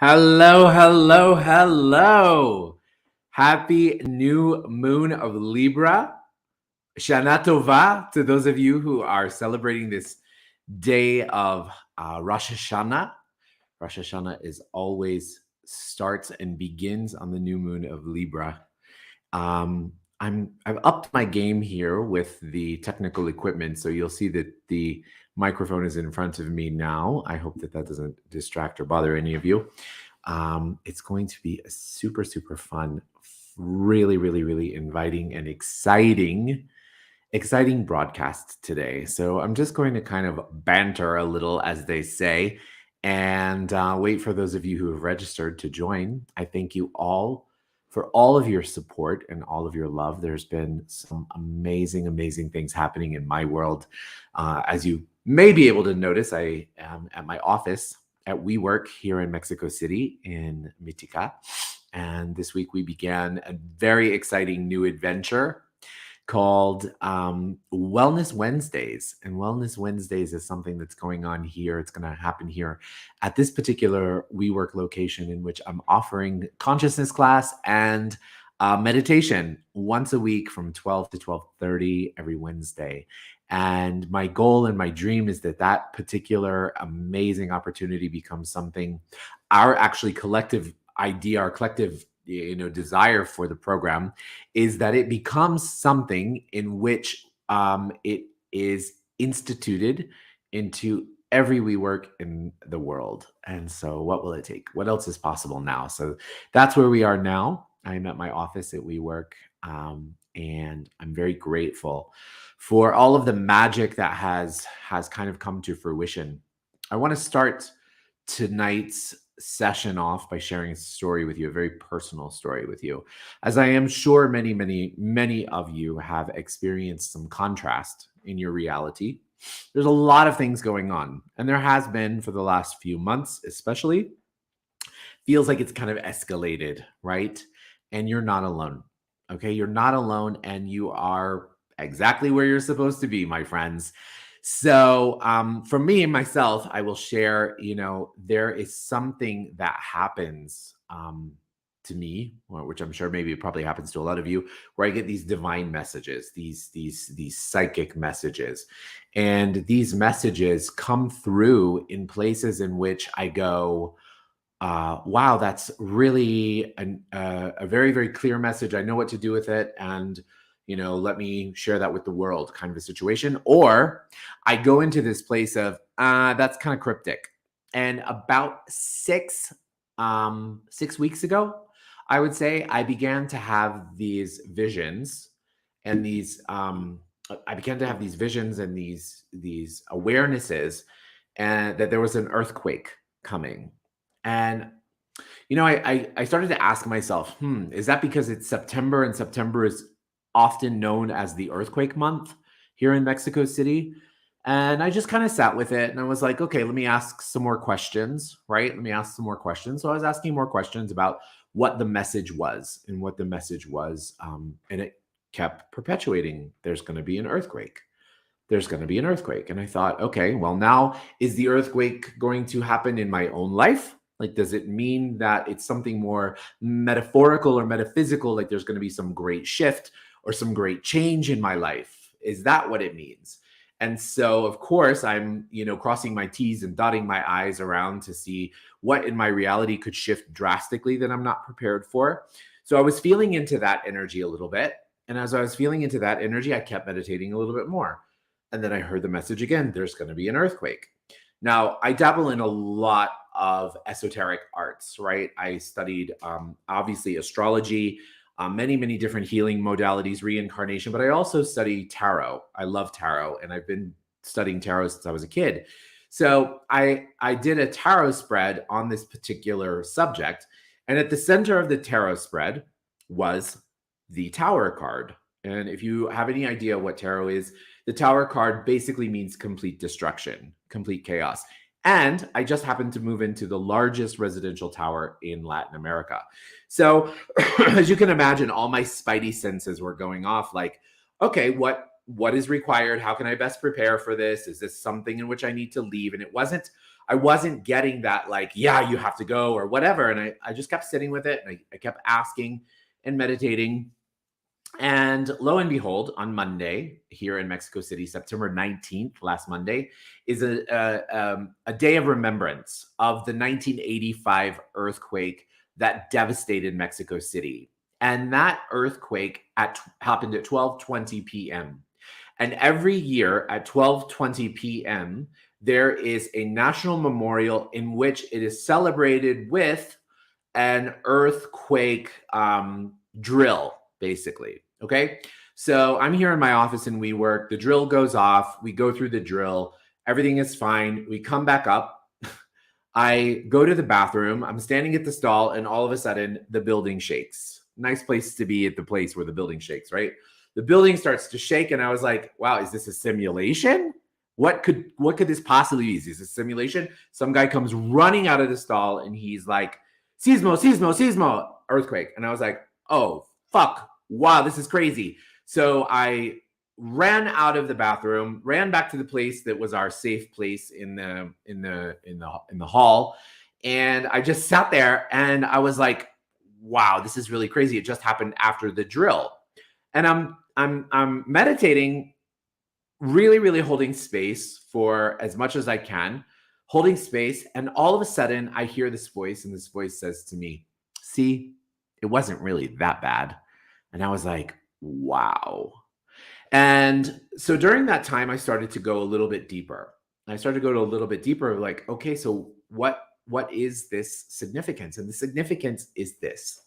Hello, hello, hello. Happy new moon of Libra. Shana Tova to those of you who are celebrating this day of Rosh HaShana. Rosh Hashanah is always starts and begins on the new moon of Libra. I've upped my game here with the technical equipment, so you'll see that the microphone is in front of me now. I hope that doesn't distract or bother any of you. It's going to be a super, super fun, really, really, really inviting and exciting broadcast today. So I'm just going to kind of banter a little, as they say, and wait for those of you who have registered to join. I thank you all for all of your support and all of your love. There's been some amazing, amazing things happening in my world. As you may be able to notice, I am at my office at WeWork here in Mexico City in Mitica. And this week we began a very exciting new adventure called Wellness Wednesdays. And Wellness Wednesdays is something that's going on here. It's going to happen here at this particular WeWork location, in which I'm offering consciousness class and meditation once a week from 12 to 12:30 every Wednesday. And my goal and my dream is that particular amazing opportunity becomes something, our actually collective idea, our collective desire for the program is that it becomes something in which it is instituted into every WeWork in the world. And so what will it take? What else is possible now? So that's where we are now. I'm at my office at WeWork, and I'm very grateful for all of the magic that has kind of come to fruition. I want to start tonight's session off by sharing a story with you, a very personal story with you, as I am sure many, many, many of you have experienced some contrast in your reality. There's a lot of things going on, and there has been for the last few months, especially. Feels like it's kind of escalated, right? And you're not alone. Okay, you're not alone, and you are exactly where you're supposed to be, my friends. So for me and myself, I will share, there is something that happens to me, which I'm sure maybe it probably happens to a lot of you, where I get these divine messages, these psychic messages. And these messages come through in places in which I go, wow, that's really a very, very clear message. I know what to do with it. And let me share that with the world, kind of a situation. Or I go into this place of, that's kind of cryptic. And about 6 weeks ago, I would say, I began to have these visions and these awarenesses, and that there was an earthquake coming. And I started to ask myself, is that because it's September, and September is often known as the earthquake month here in Mexico City? And I just kind of sat with it, and I was like, okay, let me ask some more questions, right? Let me ask some more questions. So I was asking more questions about what the message was, and and it kept perpetuating. There's going to be an earthquake. There's going to be an earthquake. And I thought, okay, well, now is the earthquake going to happen in my own life? Like, does it mean that it's something more metaphorical or metaphysical? Like there's going to be some great shift or some great change in my life? Is that what it means? And so, of course, I'm, crossing my T's and dotting my I's around to see what in my reality could shift drastically that I'm not prepared for. So I was feeling into that energy a little bit. And as I was feeling into that energy, I kept meditating a little bit more. And then I heard the message again, there's going to be an earthquake. Now, I dabble in a lot of esoteric arts, right? I studied, obviously, astrology, many, many different healing modalities, reincarnation, but I also study tarot. I love tarot, and I've been studying tarot since I was a kid. So I did a tarot spread on this particular subject, and at the center of the tarot spread was the Tower card. And if you have any idea what tarot is, the Tower card basically means complete destruction, complete chaos. And I just happened to move into the largest residential tower in Latin America. So as you can imagine, all my spidey senses were going off like, okay, what is required? How can I best prepare for this? Is this something in which I need to leave? And it wasn't I wasn't getting that like, yeah, you have to go or whatever. And I just kept sitting with it, and I kept asking and meditating. And lo and behold, on Monday here in Mexico City, September 19th, last Monday, is a day of remembrance of the 1985 earthquake that devastated Mexico City. And that earthquake happened at 12:20 p.m. And every year at 12:20 p.m., there is a national memorial in which it is celebrated with an earthquake drill, basically. Okay. So I'm here in my office and we work. The drill goes off. We go through the drill. Everything is fine. We come back up. I go to the bathroom. I'm standing at the stall, and all of a sudden, the building shakes. Nice place to be, at the place where the building shakes, right? The building starts to shake, and I was like, wow, is this a simulation? What could this possibly be? Is this a simulation? Some guy comes running out of the stall, and he's like, Sismo, earthquake. And I was like, oh, fuck. Wow, this is crazy. So I ran out of the bathroom, ran back to the place that was our safe place in the hall. And I just sat there and I was like, wow, this is really crazy. It just happened after the drill. And I'm meditating, really, really holding space for as much as I can, holding space. And all of a sudden I hear this voice, and this voice says to me, see, it wasn't really that bad. And I was like, wow. And so during that time, I started to go a little bit deeper. Like, okay, so what is this significance? And the significance is this.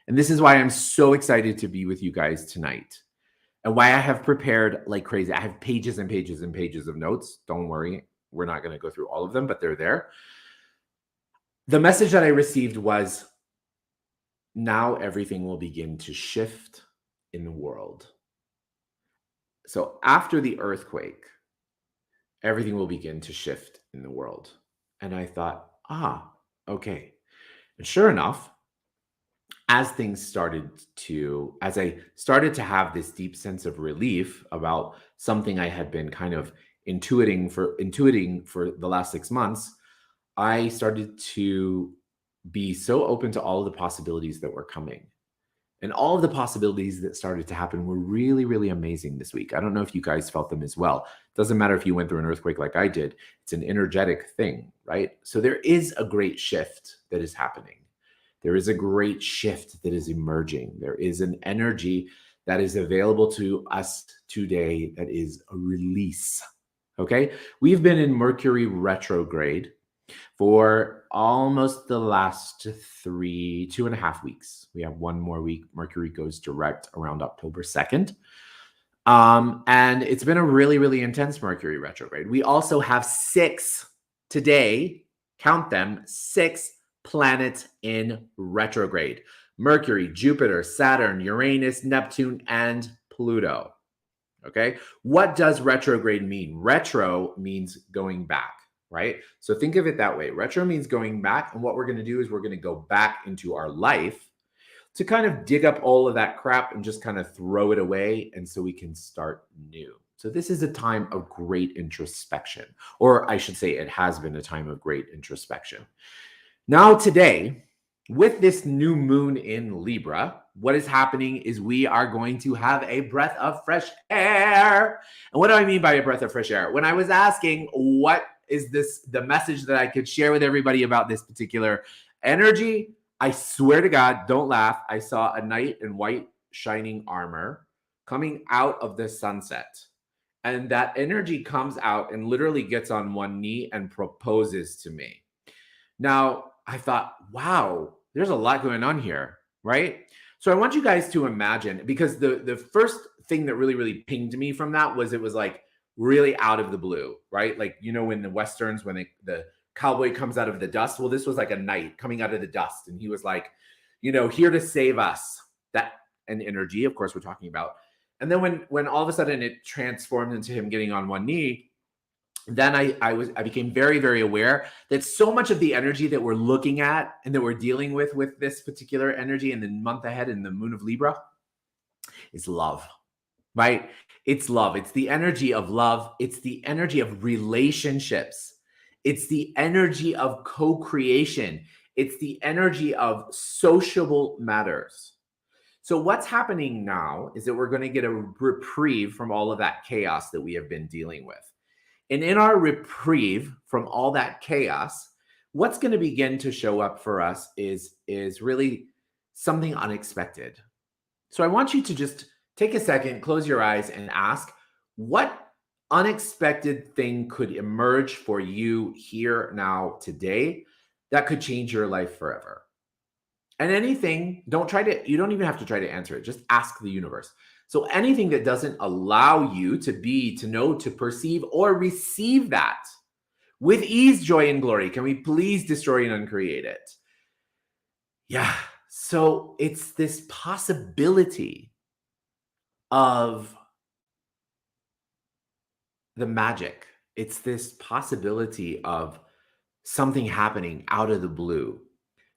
And this is why I'm so excited to be with you guys tonight, and why I have prepared like crazy. I have pages and pages and pages of notes. Don't worry, we're not going to go through all of them, but they're there. The message that I received was, now everything will begin to shift in the world. So after the earthquake, everything will begin to shift in the world. And I thought, okay. And sure enough, as I started to have this deep sense of relief about something I had been kind of intuiting for the last 6 months, I started to be so open to all of the possibilities that were coming. And all of the possibilities that started to happen were really, really amazing this week. I don't know if you guys felt them as well. It doesn't matter if you went through an earthquake like I did. It's an energetic thing, right? So there is a great shift that is happening. There is a great shift that is emerging. There is an energy that is available to us today that is a release, okay? We've been in Mercury retrograde for almost the last 2.5 weeks. We have one more week. Mercury goes direct around October 2nd. And it's been a really, really intense Mercury retrograde. We also have 6 today, count them, 6 planets in retrograde: Mercury, Jupiter, Saturn, Uranus, Neptune, and Pluto. Okay. What does retrograde mean? Retro means going back, right? So think of it that way. Retro means going back. And what we're going to do is we're going to go back into our life to kind of dig up all of that crap and just kind of throw it away. And so we can start new. So this is a time of great introspection, or I should say it has been a time of great introspection. Now today, with this new moon in Libra, what is happening is we are going to have a breath of fresh air. And what do I mean by a breath of fresh air? When I was asking what is the message that I could share with everybody about this particular energy, I swear to God, don't laugh, I saw a knight in white shining armor coming out of the sunset. And that energy comes out and literally gets on one knee and proposes to me. Now, I thought, wow, there's a lot going on here, right? So I want you guys to imagine, because the first thing that really, really pinged me from that was, it was like really out of the blue, right? Like, you know, in the Westerns, when the cowboy comes out of the dust, well, this was like a knight coming out of the dust. And he was like, you know, here to save us. That and energy, of course, we're talking about. And then when all of a sudden it transformed into him getting on one knee, then I became very, very aware that so much of the energy that we're looking at and that we're dealing with this particular energy in the month ahead in the moon of Libra is love, right? It's love. It's the energy of love. It's the energy of relationships. It's the energy of co-creation. It's the energy of sociable matters. So what's happening now is that we're going to get a reprieve from all of that chaos that we have been dealing with. And in our reprieve from all that chaos, what's going to begin to show up for us is really something unexpected. So I want you to just take a second, close your eyes, and ask, what unexpected thing could emerge for you here now today that could change your life forever? And anything, you don't even have to try to answer it. Just ask the universe. So anything that doesn't allow you to be, to know, to perceive, or receive that with ease, joy, and glory, can we please destroy and uncreate it? Yeah. So it's this possibility of the magic. It's this possibility of something happening out of the blue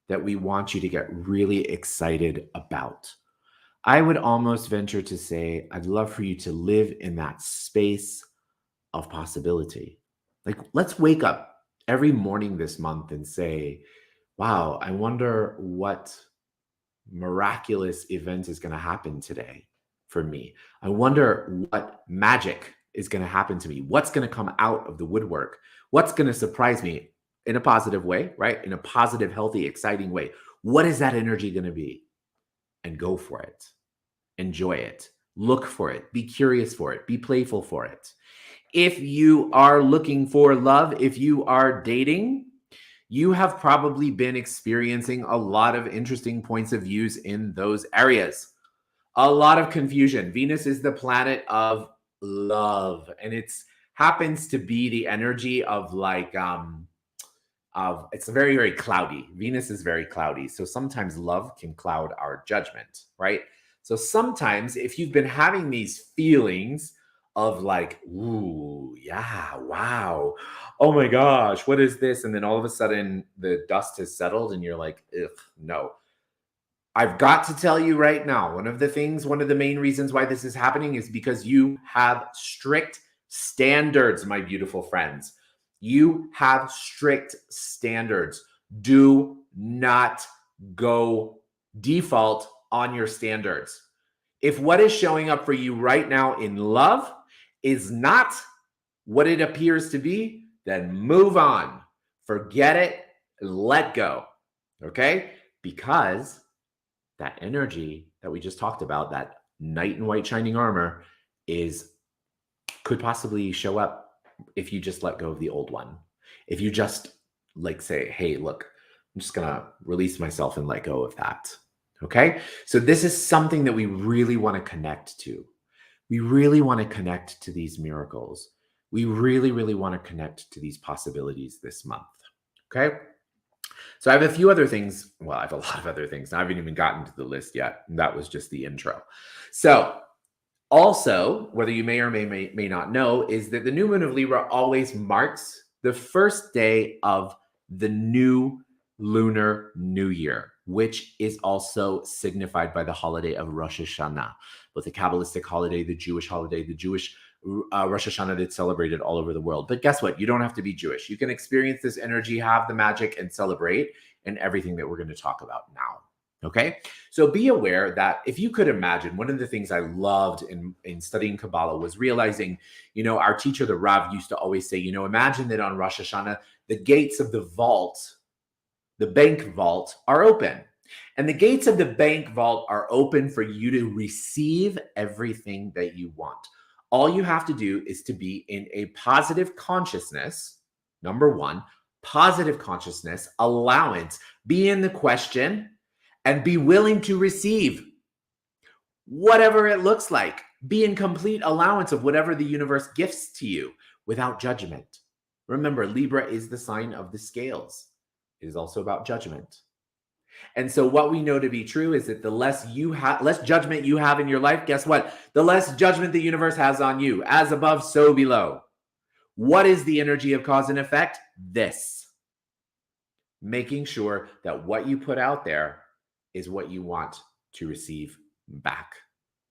that we want you to get really excited about. I would almost venture to say, I'd love for you to live in that space of possibility. Like, let's wake up every morning this month and say, wow, I wonder what miraculous event is going to happen today for me. I wonder what magic is going to happen to me. What's going to come out of the woodwork? What's going to surprise me in a positive way, right? In a positive, healthy, exciting way. What is that energy going to be? And go for it. Enjoy it. Look for it. Be curious for it. Be playful for it. If you are looking for love, if you are dating, you have probably been experiencing a lot of interesting points of views in those areas. A lot of confusion. Venus is the planet of love, and it's happens to be the energy of it's very, very cloudy. Venus is very cloudy. So sometimes love can cloud our judgment, right? So sometimes if you've been having these feelings of like, ooh, yeah, wow, oh my gosh, what is this? And then all of a sudden the dust has settled and you're like, ugh, no. I've got to tell you right now, one of the main reasons why this is happening is because you have strict standards, my beautiful friends. You have strict standards. Do not go default on your standards. If what is showing up for you right now in love is not what it appears to be, then move on. Forget it. Let go. Okay? Because that energy that we just talked about, that knight in white shining armor, could possibly show up if you just let go of the old one. If you just like say, hey, look, I'm just going to release myself and let go of that. Okay? So this is something that we really want to connect to. We really want to connect to these miracles. We really, really want to connect to these possibilities this month. Okay? So I have a few other things. Well, I have a lot of other things. I haven't even gotten to the list yet. That was just the intro. So also, whether you may or may not know, is that the new moon of Libra always marks the first day of the new lunar new year, which is also signified by the holiday of Rosh HaShana, both the Kabbalistic holiday, the Jewish holiday, the Jewish Rosh Hashanah that's celebrated all over the world. But guess what? You don't have to be Jewish. You can experience this energy, have the magic, and celebrate in everything that we're going to talk about now. Okay? So be aware that if you could imagine, one of the things I loved in studying Kabbalah was realizing, our teacher, the Rav, used to always say, imagine that on Rosh Hashanah, the gates of the vault, the bank vault, are open. And the gates of the bank vault are open for you to receive everything that you want. All you have to do is to be in a positive consciousness. Number one, positive consciousness, allowance, be in the question and be willing to receive whatever it looks like. Be in complete allowance of whatever the universe gifts to you without judgment. Remember, Libra is the sign of the scales. It is also about judgment. And so what we know to be true is that the less judgment you have in your life, guess what? The less judgment the universe has on you. As above, so below. What is the energy of cause and effect? This. Making sure that what you put out there is what you want to receive back.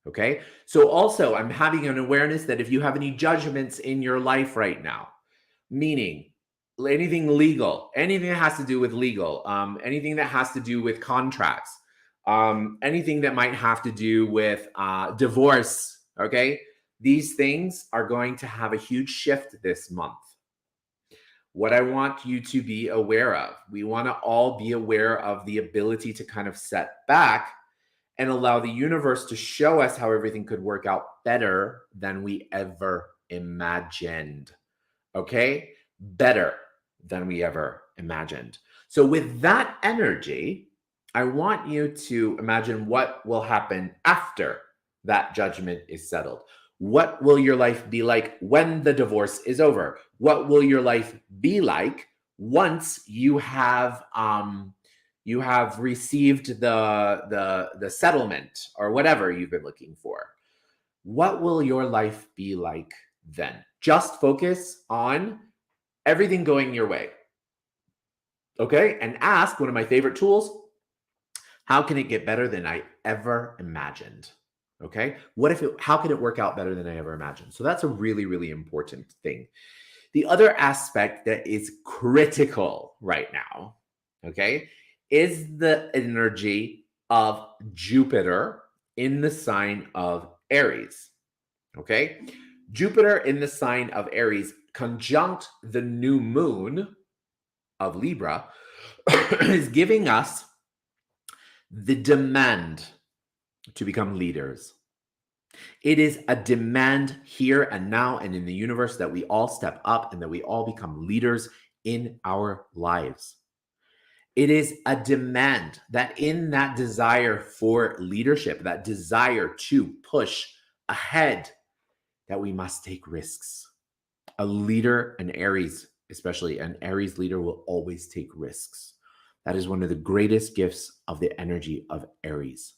Okay? So also, I'm having an awareness that if you have any judgments in your life right now, meaning anything legal, anything that has to do with legal, anything that has to do with contracts, anything that might have to do with divorce. Okay, these things are going to have a huge shift this month. What I want you to be aware of, we want to all be aware of the ability to kind of set back and allow the universe to show us how everything could work out better than we ever imagined. Okay? Better than we ever imagined. So, with that energy, I want you to imagine what will happen after that judgment is settled. What will your life be like when the divorce is over? What will your life be like once you have received the settlement or whatever you've been looking for? What will your life be like then? Just focus on everything going your way. Okay? And ask, one of my favorite tools, how can it get better than I ever imagined? Okay? How can it work out better than I ever imagined? So that's a really, really important thing. The other aspect that is critical right now, okay, is the energy of Jupiter in the sign of Aries. Okay? Jupiter in the sign of Aries conjunct the new moon of Libra is giving us the demand to become leaders. It is a demand here and now and in the universe that we all step up and that we all become leaders in our lives. It is a demand that in that desire for leadership, that desire to push ahead, that we must take risks. A leader, an Aries, especially an Aries leader, will always take risks. That is one of the greatest gifts of the energy of Aries.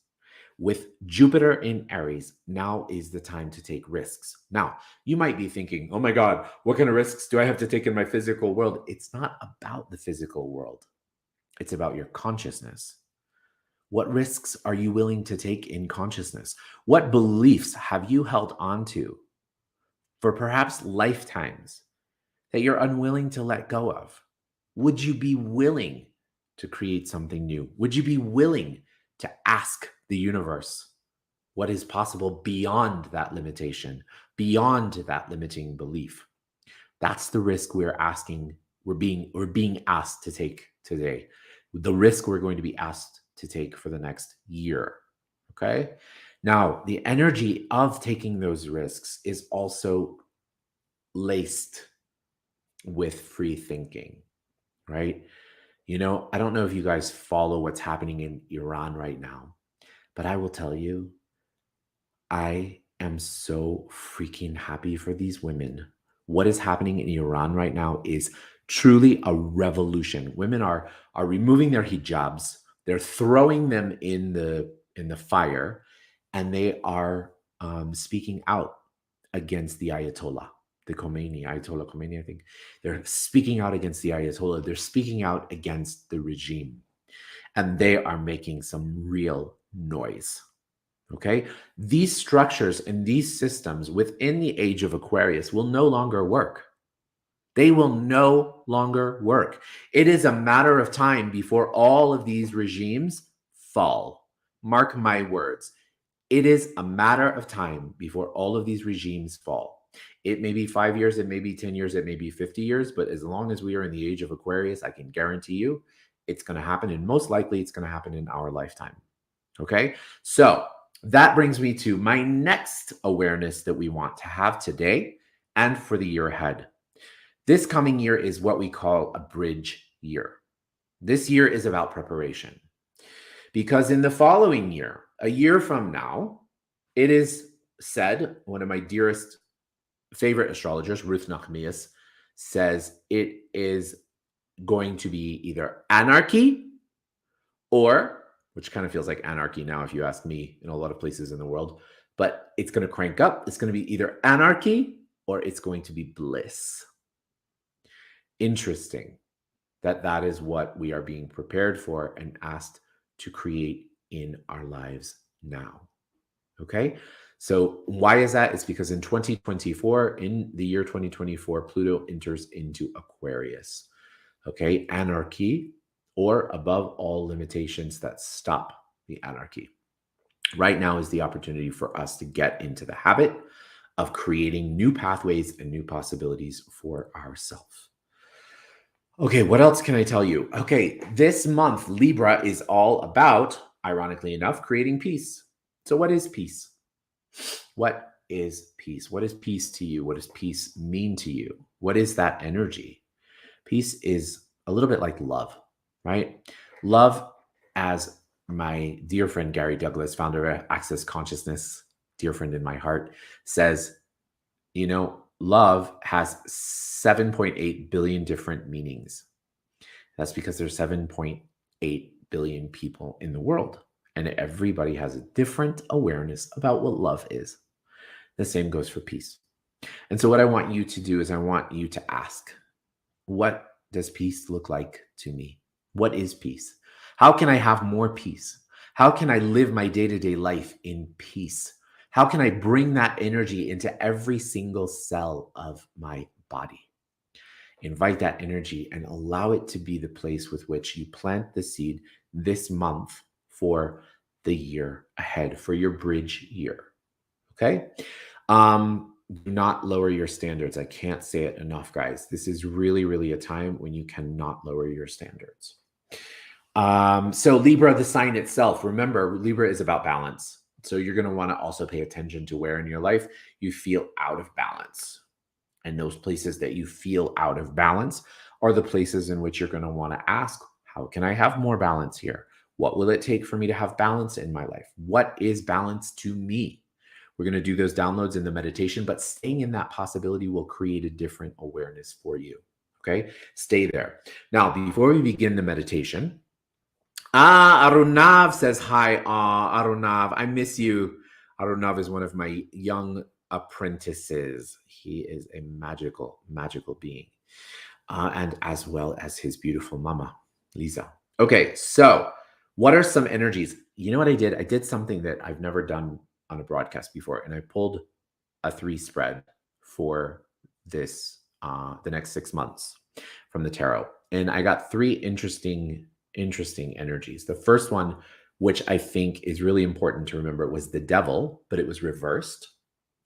With Jupiter in Aries, now is the time to take risks. Now, you might be thinking, oh my God, what kind of risks do I have to take in my physical world? It's not about the physical world. It's about your consciousness. What risks are you willing to take in consciousness? What beliefs have you held on to for perhaps lifetimes that you're unwilling to let go of? Would you be willing to create something new? Would you be willing to ask the universe what is possible beyond that limitation, beyond that limiting belief? That's the risk we're being asked to take today. The risk we're going to be asked to take for the next year. Okay? Now, the energy of taking those risks is also laced with free thinking, right? I don't know if you guys follow what's happening in Iran right now, but I will tell you, I am so freaking happy for these women. What is happening in Iran right now is truly a revolution. Women are removing their hijabs, they're throwing them in the fire, and they are speaking out against the Ayatollah. Ayatollah Khomeini, I think. They're speaking out against the Ayatollah. They're speaking out against the regime. And they are making some real noise. Okay? These structures and these systems within the age of Aquarius will no longer work. They will no longer work. It is a matter of time before all of these regimes fall. Mark my words. It is a matter of time before all of these regimes fall. It may be 5 years, it may be 10 years, it may be 50 years, but as long as we are in the age of Aquarius, I can guarantee you it's going to happen. And most likely it's going to happen in our lifetime. Okay. So that brings me to my next awareness that we want to have today and for the year ahead. This coming year is what we call a bridge year. This year is about preparation. Because in the following year, a year from now, it is said, one of my dearest favorite astrologers, Ruth Nachmias, says it is going to be either anarchy or, which kind of feels like anarchy now if you ask me, in a lot of places in the world, but it's going to crank up. It's going to be either anarchy or it's going to be bliss. Interesting that is what we are being prepared for and asked to create in our lives now. Okay? So why is that? It's because in 2024, in the year 2024, Pluto enters into Aquarius. Okay, anarchy, or above all limitations that stop the anarchy. Right now is the opportunity for us to get into the habit of creating new pathways and new possibilities for ourselves. Okay, what else can I tell you? Okay, this month, Libra is all about, ironically enough, creating peace. So, what is peace? What is peace? What is peace to you? What does peace mean to you? What is that energy? Peace is a little bit like love, right? Love, as my dear friend Gary Douglas, founder of Access Consciousness, dear friend in my heart, says, love has 7.8 billion different meanings. That's because there's 7.8 billion people in the world, and everybody has a different awareness about what love is. The same goes for peace. And so, what I want you to do is, I want you to ask, what does peace look like to me? What is peace? How can I have more peace? How can I live my day to day life in peace? How can I bring that energy into every single cell of my body? Invite that energy and allow it to be the place with which you plant the seed this month for the year ahead, for your bridge year. Okay? Do not lower your standards. I can't say it enough, guys. This is really, really a time when you cannot lower your standards. So Libra, the sign itself, remember, Libra is about balance. So you're going to want to also pay attention to where in your life you feel out of balance. And those places that you feel out of balance are the places in which you're going to want to ask, how can I have more balance here? What will it take for me to have balance in my life? What is balance to me? We're going to do those downloads in the meditation, but staying in that possibility will create a different awareness for you. Okay, stay there. Now, before we begin the meditation, Arunav says hi. Arunav, I miss you. Arunav is one of my young apprentices. He is a magical, magical being, and as well as his beautiful mama, Lisa. Okay, so what are some energies? You know what I did? I did something that I've never done on a broadcast before, and I pulled a 3 spread for this the next 6 months from the tarot, and I got 3 interesting energies. The first one, which I think is really important to remember, was the devil, but it was reversed.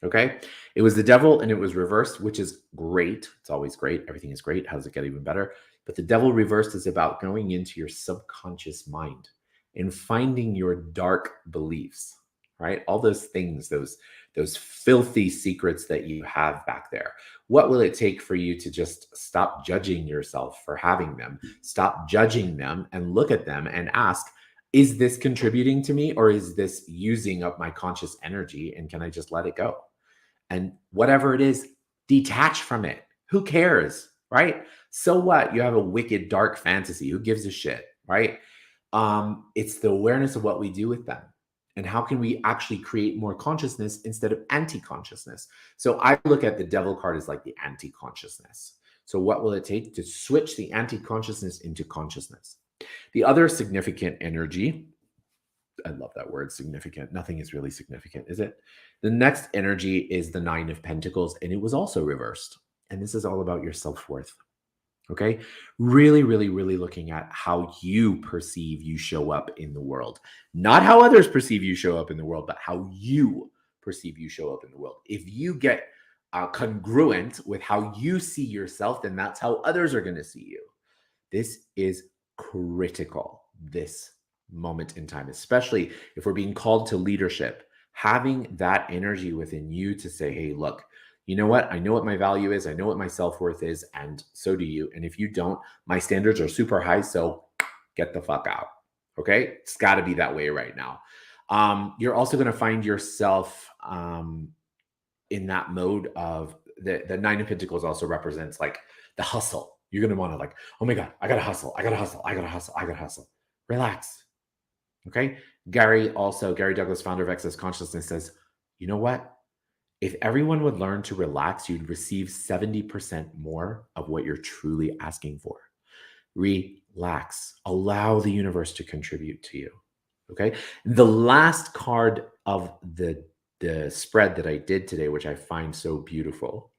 Okay, it was the devil and it was reversed, which is great. It's always great. Everything is great. How does it get even better? But the devil reversed is about going into your subconscious mind and finding your dark beliefs, right? All those things, those filthy secrets that you have back there. What will it take for you to just stop judging yourself for having them? Stop judging them and look at them and ask, is this contributing to me, or is this using up my conscious energy, and can I just let it go? And whatever it is, detach from it. Who cares, right? So what? You have a wicked dark fantasy. Who gives a shit, right? It's the awareness of what we do with them. And how can we actually create more consciousness instead of anti-consciousness? So I look at the devil card as like the anti-consciousness. So what will it take to switch the anti-consciousness into consciousness? The other significant energy, I love that word, significant. Nothing is really significant, is it? The next energy is the 9 of Pentacles, and it was also reversed. And this is all about your self-worth. Okay. Really, really, really looking at how you perceive you show up in the world. Not how others perceive you show up in the world, but how you perceive you show up in the world. If you get congruent with how you see yourself, then that's how others are going to see you. This is critical, this moment in time, especially if we're being called to leadership. Having that energy within you to say, hey, look, you know what? I know what my value is. I know what my self-worth is. And so do you. And if you don't, my standards are super high. So get the fuck out. Okay. It's got to be that way right now. You're also going to find yourself in that mode of the 9 of Pentacles also represents like the hustle. You're going to want to like, oh my God, I got to hustle. I got to hustle. I got to hustle. I got to hustle. Relax. Okay. Gary Douglas, founder of Access Consciousness, says, you know what? If everyone would learn to relax, you'd receive 70% more of what you're truly asking for. Relax. Allow the universe to contribute to you. Okay. The last card of the spread that I did today, which I find so beautiful.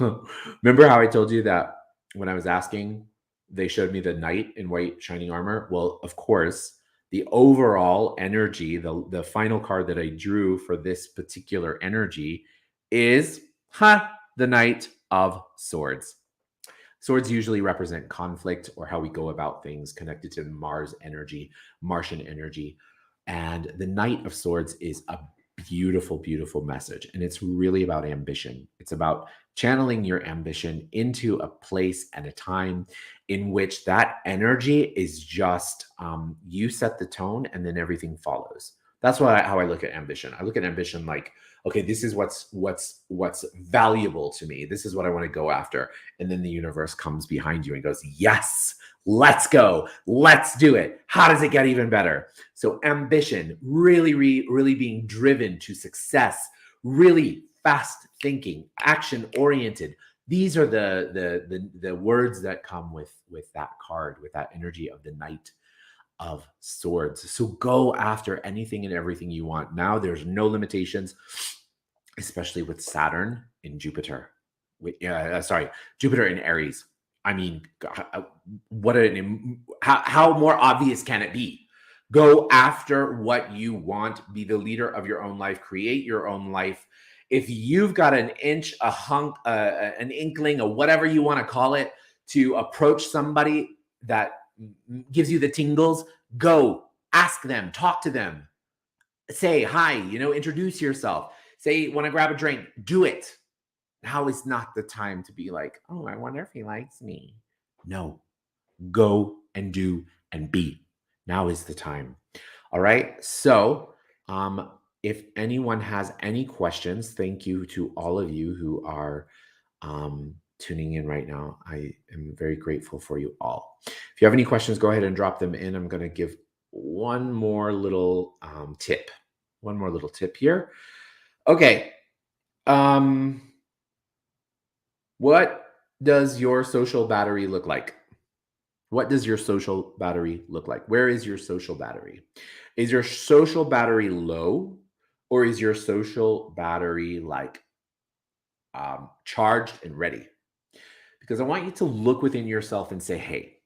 Remember how I told you that when I was asking, they showed me the knight in white shining armor. Well, of course, the overall energy, the final card that I drew for this particular energy is the Knight of Swords. Swords usually represent conflict or how we go about things connected to Mars energy, Martian energy. And the Knight of Swords is a beautiful, beautiful message. And it's really about ambition. It's about channeling your ambition into a place and a time in which that energy is just you set the tone and then everything follows. That's how I look at ambition. I look at ambition like, okay, this is what's valuable to me. This is what I want to go after. And then the universe comes behind you and goes, yes, let's go. Let's do it. How does it get even better? So ambition, really being driven to success, really fast thinking, action oriented. These are the words that come with that card, with that energy of the Knight of Swords. So go after anything and everything you want. Now there's no limitations, especially with Saturn in Jupiter. Jupiter in Aries. I mean, how more obvious can it be? Go after what you want. Be the leader of your own life. Create your own life. If you've got an inch, a hunk, an inkling, or whatever you want to call it, to approach somebody that gives you the tingles, go ask them, talk to them, say hi, introduce yourself, say, want to grab a drink, do it. Now is not the time to be like, oh, I wonder if he likes me. No, go and do and be. Now is the time. All right. So, if anyone has any questions, thank you to all of you who are tuning in right now. I am very grateful for you all. If you have any questions, go ahead and drop them in. I'm going to give one more little tip. One more little tip here. Okay. What does your social battery look like? What does your social battery look like? Where is your social battery? Is your social battery low, or is your social battery like charged and ready? Because I want you to look within yourself and say, hey,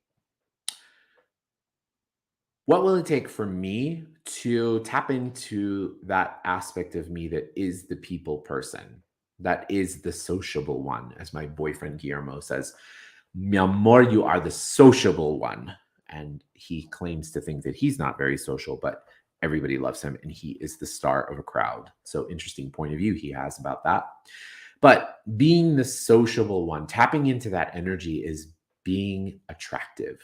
what will it take for me to tap into that aspect of me that is the people person, that is the sociable one? As my boyfriend Guillermo says, mi amor, you are the sociable one. And he claims to think that he's not very social, but everybody loves him and he is the star of a crowd. So interesting point of view he has about that. But being the sociable one, tapping into that energy is being attractive.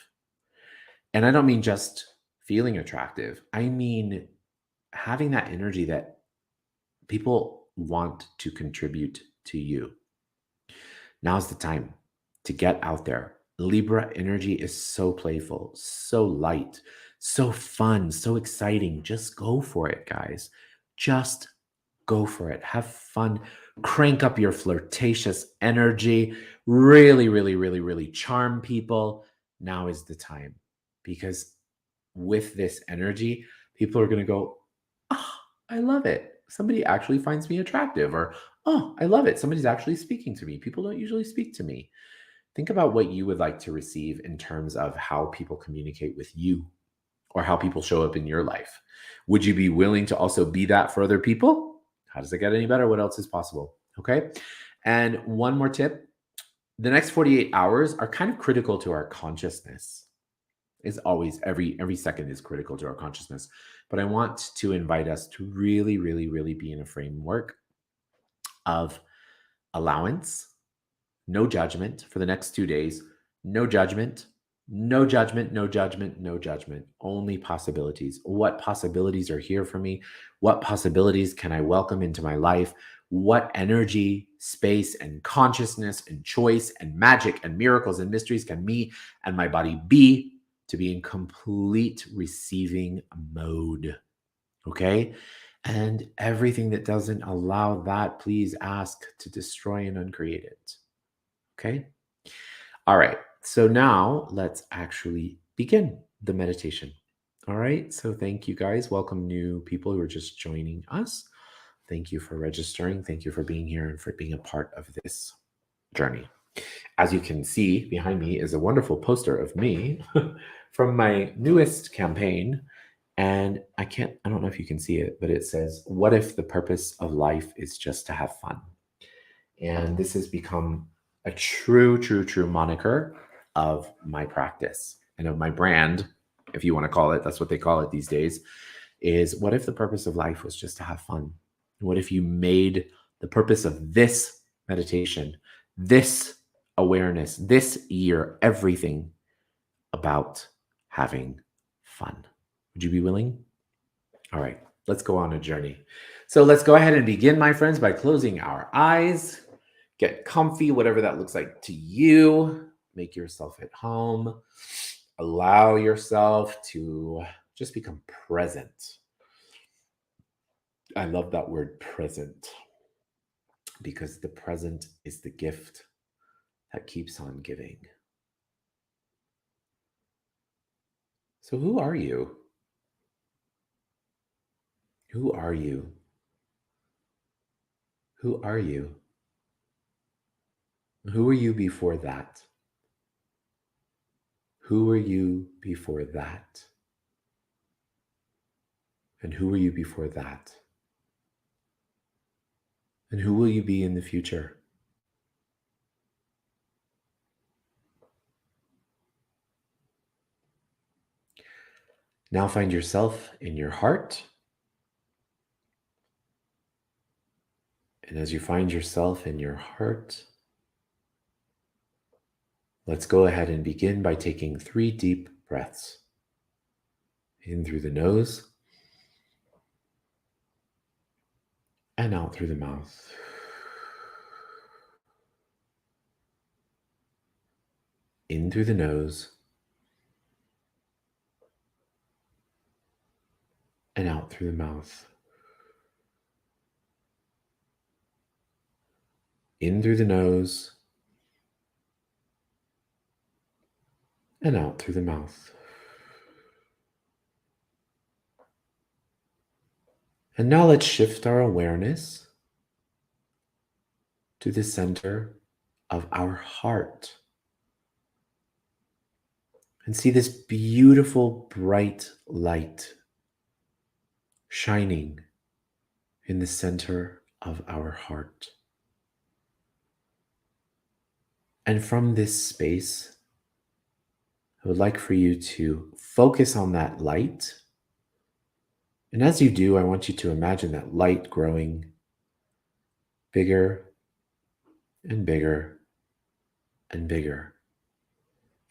And I don't mean just feeling attractive. I mean having that energy that people want to contribute to you. Now's the time to get out there. Libra energy is so playful, so light, so fun, so exciting. Just go for it, guys. Just go for it. Have fun. Crank up your flirtatious energy. Really charm people. Now is the time, because with this energy, people are going to go, oh, I love it. Somebody actually finds me attractive, or, oh, I love it. Somebody's actually speaking to me. People don't usually speak to me. Think about what you would like to receive in terms of how people communicate with you or how people show up in your life. Would you be willing to also be that for other people? How does it get any better? What else is possible? Okay. And one more tip. The next 48 hours are kind of critical to our consciousness. Is always every second is critical to our consciousness. But I want to invite us to really be in a framework of allowance, no judgment for the next 2 days, no judgment, no judgment, no judgment, no judgment, only possibilities. What possibilities are here for me? What possibilities can I welcome into my life? What energy, space, and consciousness, and choice, and magic, and miracles, and mysteries can me and my body be to be in complete receiving mode? Okay? And everything that doesn't allow that, please ask to destroy and uncreate it. Okay? All right. So now let's actually begin the meditation. All right. So thank you guys. Welcome new people who are just joining us. Thank you for registering. Thank you for being here and for being a part of this journey. As you can see, behind me is a wonderful poster of me from my newest campaign. And I don't know if you can see it, but it says, "What if the purpose of life is just to have fun?" And this has become a true moniker of my practice and of my brand, if you want to call it. That's what they call it these days. Is what if the purpose of life was just to have fun? What if you made the purpose of this meditation, this awareness, this year, everything about having fun? Would you be willing? All right, let's go on a journey. So let's go ahead and begin, my friends, by closing our eyes. Get comfy, whatever that looks like to you. Make yourself at home. Allow yourself to just become present. I love that word present, because the present is the gift that keeps on giving. So who are you? Who are you? Who are you? Who were you before that? Who were you before that? And who were you before that? And who will you be in the future? Now find yourself in your heart. And as you find yourself in your heart, let's go ahead and begin by taking 3 deep breaths. In through the nose and out through the mouth. In through the nose and out through the mouth. In through the nose and out through the mouth. And now let's shift our awareness to the center of our heart. And see this beautiful bright light shining in the center of our heart. And from this space, I would like for you to focus on that light. And as you do, I want you to imagine that light growing bigger and bigger and bigger.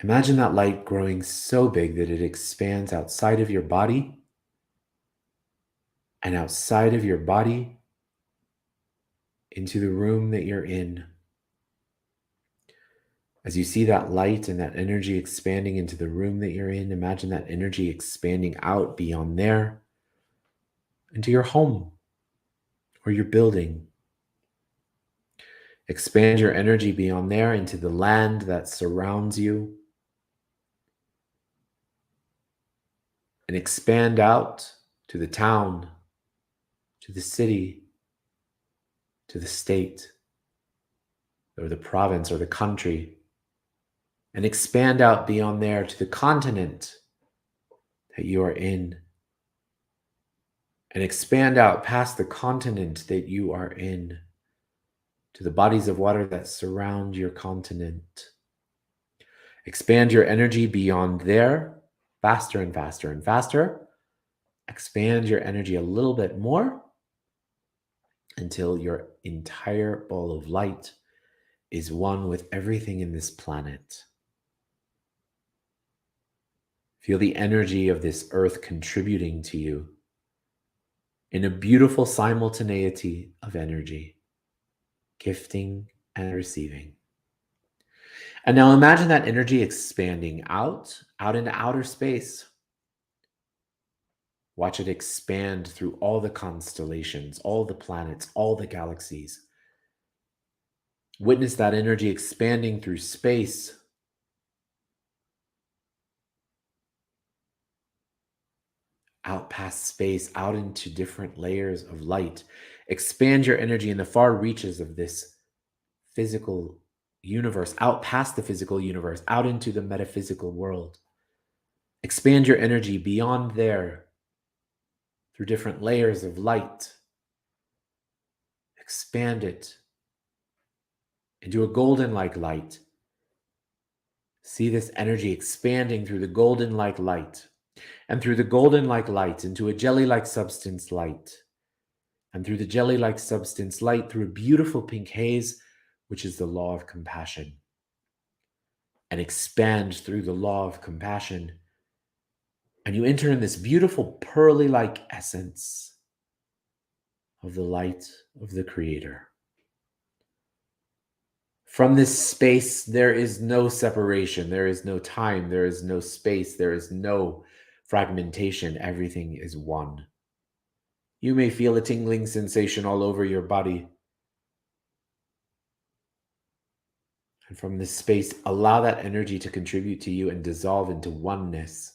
Imagine that light growing so big that it expands outside of your body, and outside of your body into the room that you're in. As you see that light and that energy expanding into the room that you're in, imagine that energy expanding out beyond there into your home or your building. Expand your energy beyond there into the land that surrounds you. And expand out to the town, to the city, to the state, or the province, or the country. And expand out beyond there to the continent that you are in. And expand out past the continent that you are in to the bodies of water that surround your continent. Expand your energy beyond there, faster and faster and faster. Expand your energy a little bit more until your entire ball of light is one with everything in this planet. Feel the energy of this earth contributing to you in a beautiful simultaneity of energy, gifting and receiving. And now imagine that energy expanding out into outer space. Watch it expand through all the constellations, all the planets, all the galaxies. Witness that energy expanding through space. Out past space, out into different layers of light. Expand your energy in the far reaches of this physical universe, out past the physical universe, out into the metaphysical world. Expand your energy beyond there through different layers of light. Expand it into a golden-like light. See this energy expanding through the golden-like light, and through the golden-like light into a jelly-like substance light, and through the jelly-like substance light through a beautiful pink haze, which is the law of compassion, and expand through the law of compassion. And you enter in this beautiful pearly-like essence of the light of the Creator. From this space, there is no separation, there is no time, there is no space, there is no fragmentation. Everything is one. You may feel a tingling sensation all over your body. And from this space, allow that energy to contribute to you and dissolve into oneness.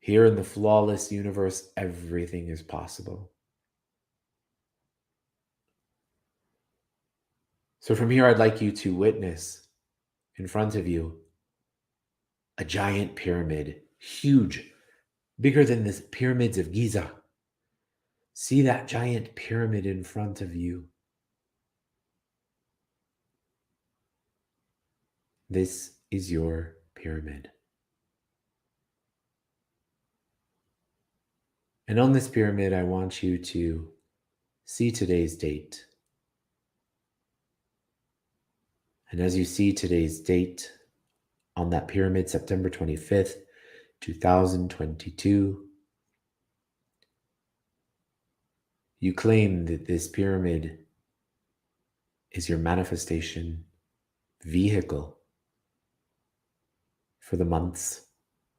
Here in the flawless universe, everything is possible. So from here, I'd like you to witness in front of you a giant pyramid, huge, bigger than the pyramids of Giza. See that giant pyramid in front of you. This is your pyramid. And on this pyramid, I want you to see today's date. And as you see today's date on that pyramid, September 25th, 2022, you claim that this pyramid is your manifestation vehicle for the months,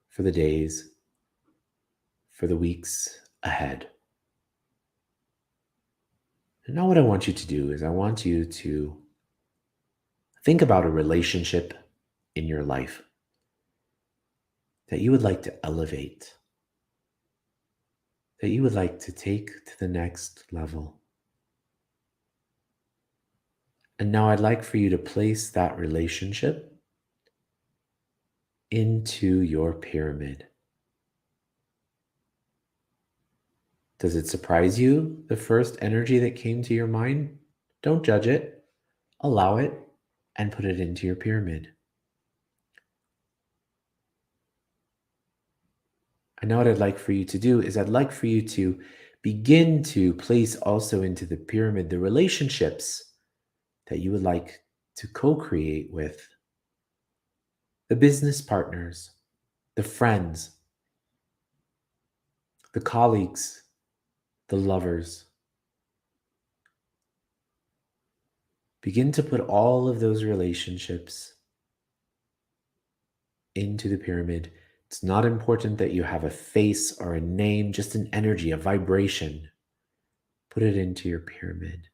for the days, for the weeks ahead. And now what I want you to do is I want you to think about a relationship in your life that you would like to elevate, that you would like to take to the next level. And now I'd like for you to place that relationship into your pyramid. Does it surprise you, the first energy that came to your mind? Don't judge it, allow it, and put it into your pyramid. And now what I'd like for you to do is I'd like for you to begin to place also into the pyramid the relationships that you would like to co-create with the business partners, the friends, the colleagues, the lovers. Begin to put all of those relationships into the pyramid. It's not important that you have a face or a name, just an energy, a vibration. Put it into your pyramid.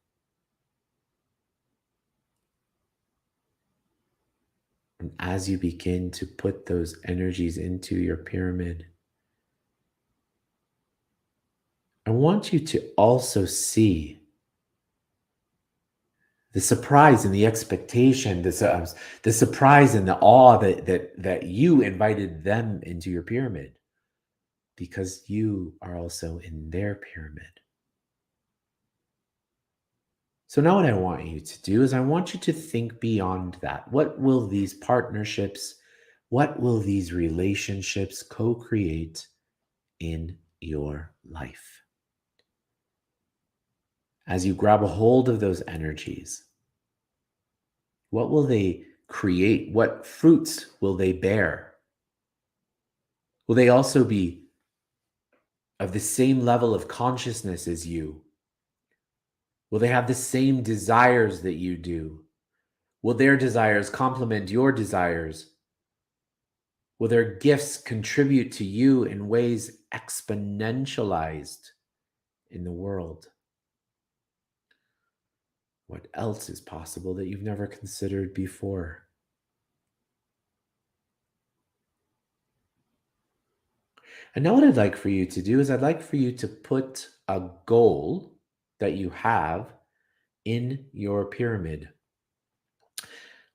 And as you begin to put those energies into your pyramid, I want you to also see the surprise and the expectation, the surprise and the awe that you invited them into your pyramid, because you are also in their pyramid. So now what I want you to do is I want you to think beyond that. What will these partnerships, what will these relationships co-create in your life? As you grab a hold of those energies, what will they create? What fruits will they bear? Will they also be of the same level of consciousness as you? Will they have the same desires that you do? Will their desires complement your desires? Will their gifts contribute to you in ways exponentialized in the world? What else is possible that you've never considered before? And now what I'd like for you to do is I'd like for you to put a goal that you have in your pyramid.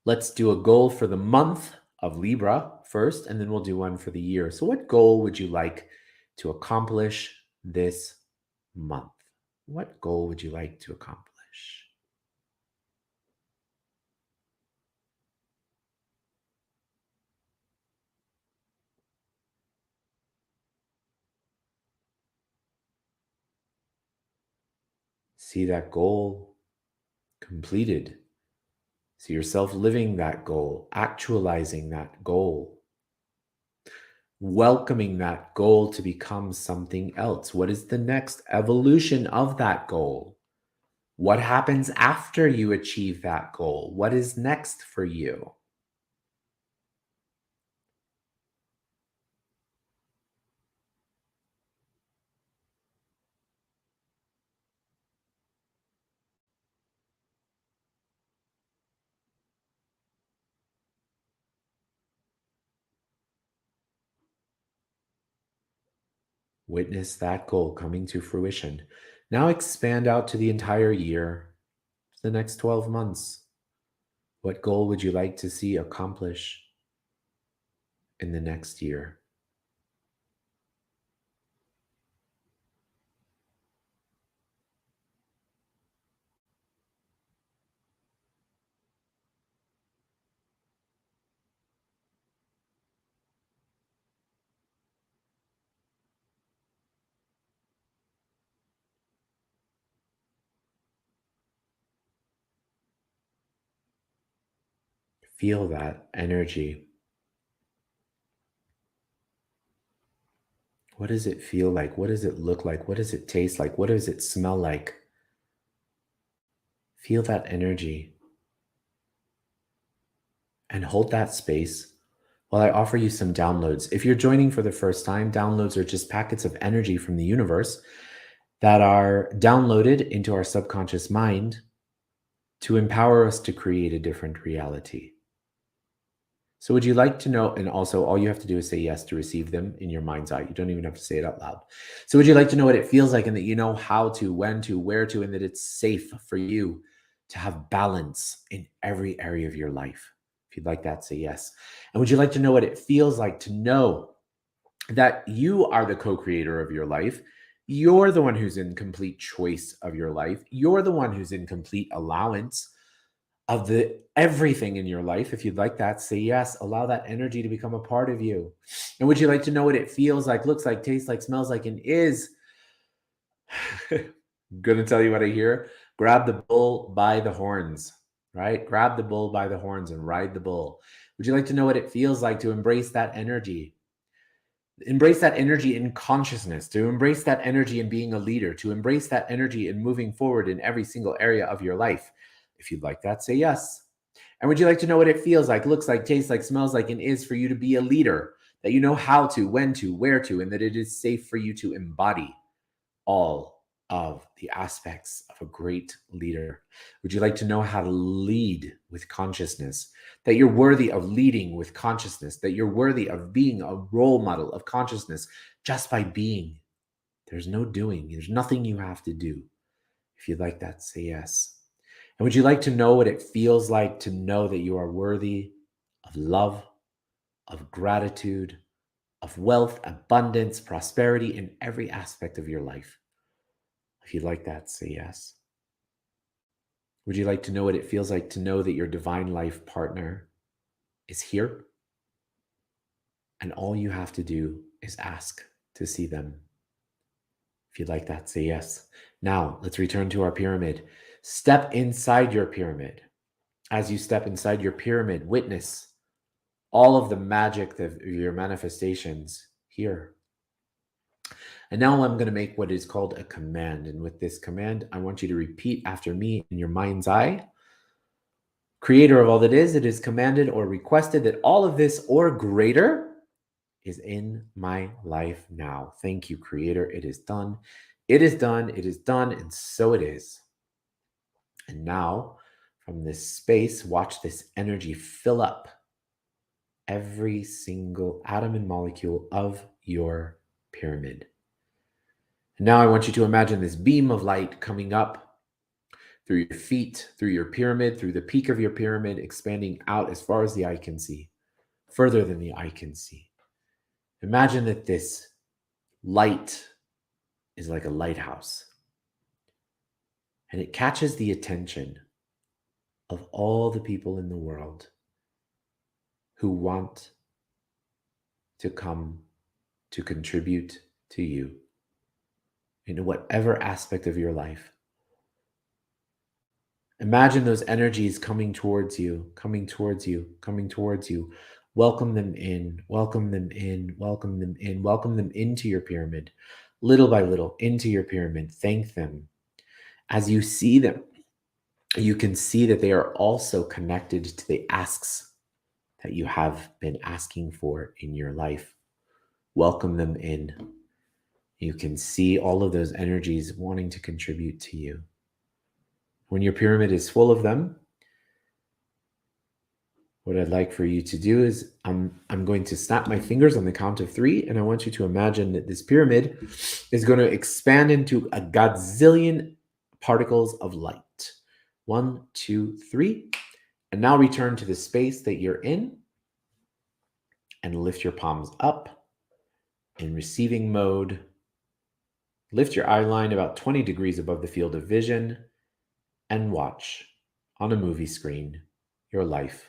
Let's do a goal for the month of Libra first, and then we'll do one for the year. So what goal would you like to accomplish this month? What goal would you like to accomplish? See that goal completed. See yourself living that goal, actualizing that goal, welcoming that goal to become something else. What is the next evolution of that goal? What happens after you achieve that goal? What is next for you? Witness that goal coming to fruition. Now expand out to the entire year, the next 12 months. What goal would you like to see accomplish in the next year? Feel that energy. What does it feel like? What does it look like? What does it taste like? What does it smell like? Feel that energy and hold that space while I offer you some downloads. If you're joining for the first time, downloads are just packets of energy from the universe that are downloaded into our subconscious mind to empower us to create a different reality. So would you like to know, and also all you have to do is say yes to receive them in your mind's eye. You don't even have to say it out loud. So would you like to know what it feels like and that you know how to, when to, where to, and that it's safe for you to have balance in every area of your life? If you'd like that, say yes. And would you like to know what it feels like to know that you are the co-creator of your life? You're the one who's in complete choice of your life. You're the one who's in complete allowance of the everything in your life. If you'd like that, say yes. Allow that energy to become a part of you. And would you like to know what it feels like, looks like, tastes like, smells like, and is? Gonna tell you what I hear. Grab the bull by the horns, right? Grab the bull by the horns and ride the bull. Would you like to know what it feels like to embrace that energy? Embrace that energy in consciousness, to embrace that energy in being a leader, to embrace that energy in moving forward in every single area of your life. If you'd like that, say yes. And would you like to know what it feels like, looks like, tastes like, smells like, and is for you to be a leader, that you know how to, when to, where to, and that it is safe for you to embody all of the aspects of a great leader? Would you like to know how to lead with consciousness, that you're worthy of leading with consciousness, that you're worthy of being a role model of consciousness just by being? There's no doing, there's nothing you have to do. If you'd like that, say yes. And would you like to know what it feels like to know that you are worthy of love, of gratitude, of wealth, abundance, prosperity in every aspect of your life? If you'd like that, say yes. Would you like to know what it feels like to know that your divine life partner is here? And all you have to do is ask to see them. If you'd like that, say yes. Now, let's return to our pyramid. Step inside your pyramid. As you step inside your pyramid, witness all of the magic of your manifestations here. And now I'm going to make what is called a command. And with this command, I want you to repeat after me in your mind's eye. Creator of all that is, it is commanded or requested that all of this or greater is in my life now. Thank you, Creator. It is done. It is done. It is done. And so it is. And now, from this space, watch this energy fill up every single atom and molecule of your pyramid. And now I want you to imagine this beam of light coming up through your feet, through your pyramid, through the peak of your pyramid, expanding out as far as the eye can see, further than the eye can see. Imagine that this light is like a lighthouse, and it catches the attention of all the people in the world who want to come to contribute to you in whatever aspect of your life. Imagine those energies coming towards you, coming towards you, coming towards you. Welcome them in, welcome them in, welcome them in, welcome them into your pyramid, little by little, into your pyramid. Thank them. As you see them, you can see that they are also connected to the asks that you have been asking for in your life. Welcome them in. You can see all of those energies wanting to contribute to you. When your pyramid is full of them, what I'd like for you to do is I'm going to snap my fingers on the count of 3, and I want you to imagine that this pyramid is going to expand into a godzillion particles of light. 1, 2, 3. And now return to the space that you're in and lift your palms up in receiving mode. Lift your eye line about 20 degrees above the field of vision and watch on a movie screen your life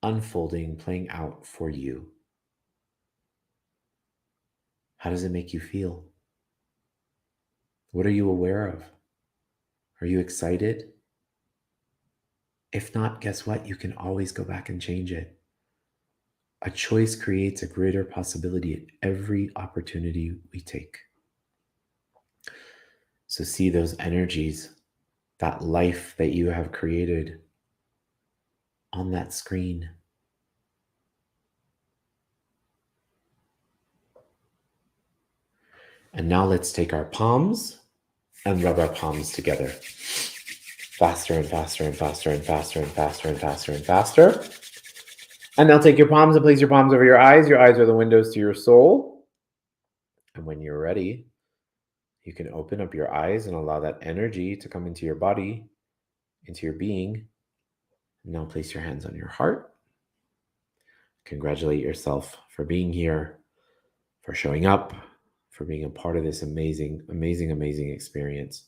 unfolding, playing out for you. How does it make you feel? What are you aware of? Are you excited? If not, guess what? You can always go back and change it. A choice creates a greater possibility at every opportunity we take. So see those energies, that life that you have created on that screen. And now let's take our palms and rub our palms together. Faster and faster and faster and faster and faster and faster and faster. And now take your palms and place your palms over your eyes. Your eyes are the windows to your soul. And when you're ready, you can open up your eyes and allow that energy to come into your body, into your being. And now place your hands on your heart. Congratulate yourself for being here, for showing up, for being a part of this amazing, amazing, amazing experience.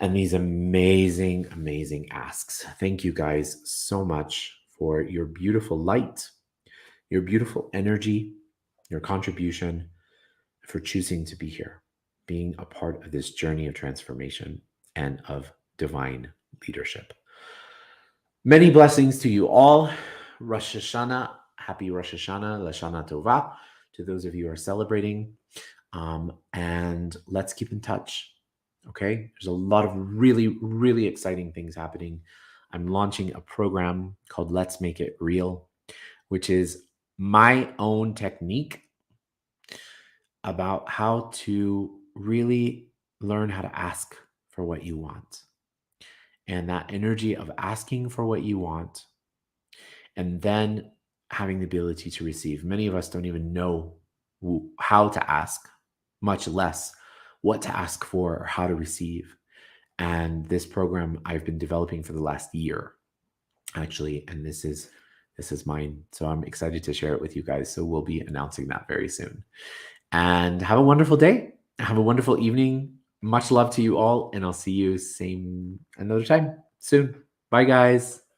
And these amazing, amazing asks. Thank you guys so much for your beautiful light, your beautiful energy, your contribution, for choosing to be here, being a part of this journey of transformation and of divine leadership. Many blessings to you all. Rosh HaShana, happy Rosh HaShana, Lashana Tova, to those of you who are celebrating. And let's keep in touch. Okay, there's a lot of really, really exciting things happening. I'm launching a program called Let's Make It Real, which is my own technique about how to really learn how to ask for what you want. And that energy of asking for what you want and then having the ability to receive. Many of us don't even know how to ask, much less what to ask for or how to receive. And this program I've been developing for the last year, actually, and this is mine. So I'm excited to share it with you guys. So we'll be announcing that very soon. And have a wonderful day. Have a wonderful evening. Much love to you all, and I'll see you another time soon. Bye, guys.